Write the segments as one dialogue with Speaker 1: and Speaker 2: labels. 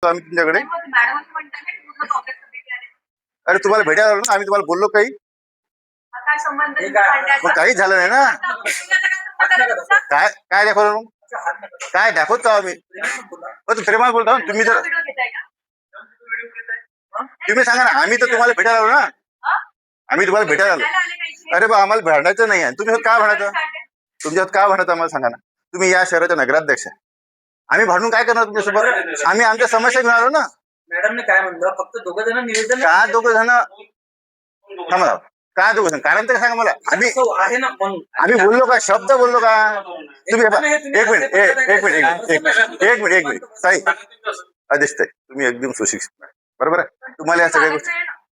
Speaker 1: आम्ही तुमच्याकडे.
Speaker 2: मॅडम असं म्हणतात की पूर्ण काँग्रेस कमिटी आली.
Speaker 1: अरे तुम्हाला भेटायला आलो ना आम्ही, तुम्हाला बोललो काही?
Speaker 2: काय संबंध
Speaker 1: मग काहीच झालं नाही ना. काय काय दाखवलं मग? काय दाखवत का आम्ही? तू प्रेमात बोलता ना तुम्ही. जर तुम्ही सांगा ना, आम्ही तर तुम्हाला भेटायला आलो ना. आम्ही तुम्हाला भेटायला आलो. अरे बा आम्हाला भांडायचं नाही आहे. तुम्ही का भांडायचं? तुमच्यात का भांडायचं आम्हाला सांगा ना. तुम्ही या शहराच्या नगराध्यक्ष. आम्ही भांडून काय करणार तुमच्यासोबत? आम्ही आमच्या समस्या घेऊन आलो ना.
Speaker 3: मॅडमने काय म्हणलं, फक्त दोघं जण निवेदन.
Speaker 1: का दोघं जण? थांबा. काय दोघं जण? कारण तर सांगा मला. आम्ही
Speaker 3: आहे ना म्हणून
Speaker 1: आम्ही बोललो का? शब्द बोललो का? तुम्ही एक मिनिट ताई, आदेश ताई, तुम्ही एकदम सुशिक्षित बरोबर आहे. तुम्हाला या सगळ्या गोष्टी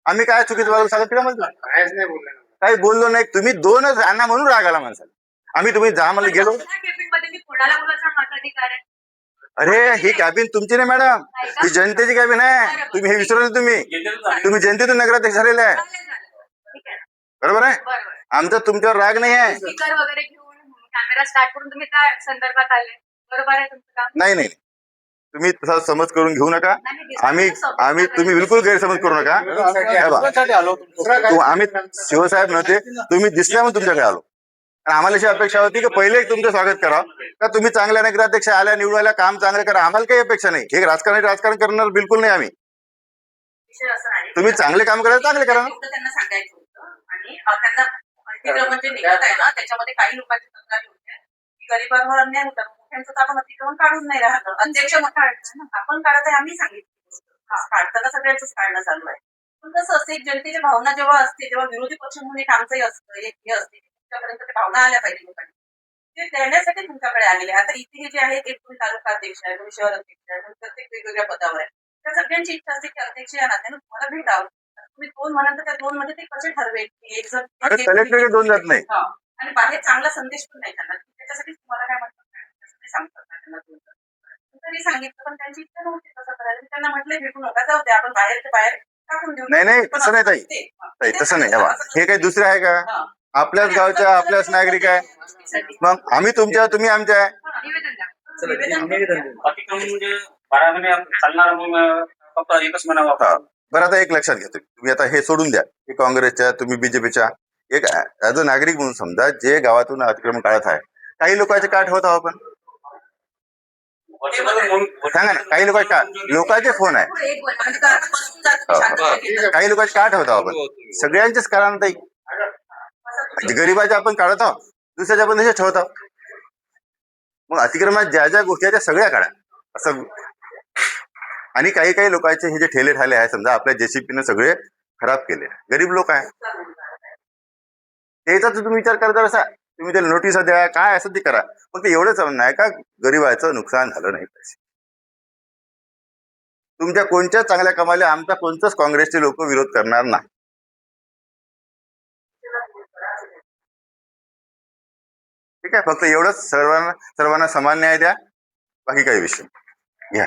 Speaker 1: आम्ही काय चुकीचं बोललो सांगा तिला म्हणतो.
Speaker 3: काहीच नाही बोलले.
Speaker 1: काही बोललो नाही. तुम्ही दोनच आणा म्हणून राग आला माणसाला. आम्ही तुम्ही जा म्हणलं गेलो. अरे ही कॅबिन तुमची नाही मॅडम, ही जनतेची कॅबिन आहे. तुम्ही हे विसरले. तुम्ही जनतेतून नगराध्यक्ष झालेले आहे बरोबर आहे. आमचा तुमच्यावर राग नाही आहे.
Speaker 2: स्पीकर वगैरे घेऊन कॅमेरा स्टार्ट करून तुम्ही त्या संदर्भात आले, बरोबर आहे तुमचं काम?
Speaker 1: नाही नाही, तुम्ही तसा समज करून घेऊ नका. आम्ही तुम्ही बिलकुल गैरसमज करू नका. आम्ही शिवसाहेब नव्हते, तुम्ही दिसल्यामुळे तुमच्याकडे आलो. आम्हाला अशी अपेक्षा होती की पहिले तुमचं स्वागत करा, का तुम्ही चांगल्या नगराध्यक्ष आल्या, निवडून आल्या, काम चांगलं करा. आम्हाला काही अपेक्षा नाही. हे राजकारण करणार बिलकुल नाही आम्ही. तुम्ही चांगले काम करा, चांगले करा.
Speaker 4: त्यांना सांगायचं होतं. आणि त्यांना अतिक्रमण जे निघत आहे ना, त्याच्यामध्ये काही लोकांची तक्रारी होत्या की गरिबांवर अन्याय होतात. मोठ्यांचं तर आपण अतिक्रमण काढून नाही राहतो. अध्यक्ष मोठा ना, आपण काढत आहे, आम्ही सांगितलं काढताना सगळ्यांचंच काढणं चालू आहे. पण कसं असते, जनतेची भावना जेव्हा असते, जेव्हा विरोधी पक्ष म्हणून एक आमचंही असतं, एक हे असते, तुमच्यापर्यंत त्या भावना आल्या पाहिजे लोकांनी, ते देण्यासाठी तुमच्याकडे आलेले. आता इथे जे आहे ते तुम्ही तालुका अध्यक्ष आहे, तुम्ही शहर अध्यक्ष आहे, प्रत्येक वेगवेगळ्या पदावर आहे. त्या सगळ्यांची इच्छा असते की अध्यक्ष या नात्याने तुम्हाला भेटावं. तुम्ही दोन म्हणाल तर त्या दोन मध्ये ते कसे ठरवेल की एक जण
Speaker 1: कलेक्टर दोन जात नाही.
Speaker 4: आणि बाहेर चांगला संदेश पण नाही त्यांना. त्याच्यासाठी तुम्हाला काय म्हणतात सांगतात त्यांना तरी सांगितलं, पण त्यांची इच्छा नव्हती तसं करायला. त्यांना म्हटलं भेटू नका, जाऊ द्या, आपण बाहेरच्या बाहेर टाकून देऊ.
Speaker 1: नाही तसं नाही ताई, तसं नाही. हे काही दुसरे आहे का? आपल्याच गावच्या, आपल्याच नागरिक आहे. मग आम्ही तुमच्या, तुम्ही आमच्या आहे.
Speaker 3: अतिक्रमण म्हणजे 12 महिने चालणार, फक्त एकच महिना.
Speaker 1: बरं आता एक लक्षात घ्या. तुम्ही आता हे सोडून द्या की काँग्रेसच्या, तुम्ही बीजेपीच्या. एक ऍज अ नागरिक म्हणून समजा, जे गावातून अतिक्रमण काढत आहे, काही लोकांचे का ठेवत आहोत आपण? सांगा ना. काही लोकांचे फोन आहे, काही लोकांचे का ठेवत आहोत आपण? सगळ्यांचेच कारण ताई. गरीबाच्या आपण काढत आहोत, दुसऱ्याच्या आपण तसे ठेवत आहोत. मग अतिक्रमणात ज्या ज्या गोष्टी आहेत त्या सगळ्या काढा असं. आणि काही लोकांचे हे जे ठेले ठाले आहे, समजा आपल्या जेसीपीने सगळे खराब केले, गरीब लोक आहे, त्याचा तुम्ही विचार करता असा. तुम्ही त्याला नोटीस द्या, काय असं ते करा. मग ते एवढंच नाही का गरीबाचं नुकसान झालं नाही पाहिजे. तुमच्या कोणत्याच चांगल्या कमाले आमचा कोणताच काँग्रेसचे लोक विरोध करणार नाही. ठीक आहे, फक्त एवढंच, सर्वांना समान न्याय द्या, बाकी काही विषय घ्या.